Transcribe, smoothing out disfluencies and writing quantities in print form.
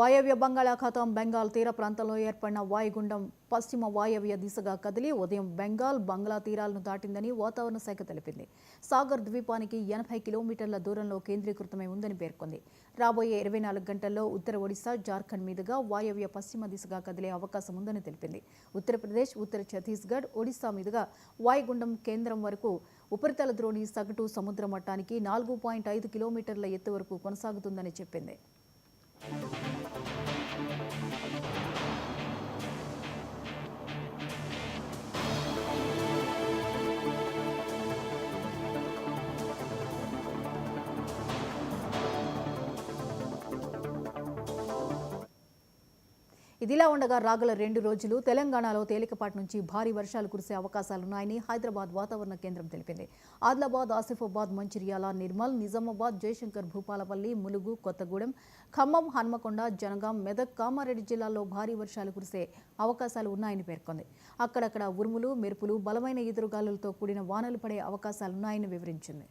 వాయవ్య బంగాళాఖాతం బెంగాల్ తీర ప్రాంతంలో ఏర్పడిన వాయుగుండం పశ్చిమ వాయవ్య దిశగా కదిలి ఉదయం బెంగాల్ బంగ్లా తీరాలను దాటిందని వాతావరణ శాఖ తెలిపింది. సాగర్ ద్వీపానికి 80 కిలోమీటర్ల దూరంలో కేంద్రీకృతమై ఉందని పేర్కొంది. రాబోయే 24 గంటల్లో ఉత్తర ఒడిశా, జార్ఖండ్ మీదుగా వాయవ్య పశ్చిమ దిశగా కదిలే అవకాశం ఉందని తెలిపింది. ఉత్తరప్రదేశ్, ఉత్తర ఛత్తీస్గఢ్, ఒడిశా మీదుగా వాయుగుండం కేంద్రం వరకు ఉపరితల ద్రోణి సగటు సముద్ర మట్టానికి 4.5 కిలోమీటర్ల ఎత్తు వరకు కొనసాగుతుందని చెప్పింది. ఇదిలా ఉండగా రాగల 2 రోజులు తెలంగాణలో తేలికపాటి నుంచి భారీ వర్షాలు కురిసే అవకాశాలున్నాయని హైదరాబాద్ వాతావరణ కేంద్రం తెలిపింది. ఆదిలాబాద్, ఆసిఫాబాద్, మంచిర్యాల, నిర్మల్, నిజామాబాద్, జయశంకర్, భూపాలపల్లి, ములుగు, కొత్తగూడెం, ఖమ్మం, హన్మకొండ, జనగాం, మెదక్, కామారెడ్డి జిల్లాల్లో భారీ వర్షాలు కురిసే అవకాశాలు ఉన్నాయని పేర్కొంది. అక్కడక్కడ ఉరుములు, మెరుపులు, బలమైన ఈదురుగాలులతో కూడిన వానలు పడే అవకాశాలున్నాయని వివరించింది.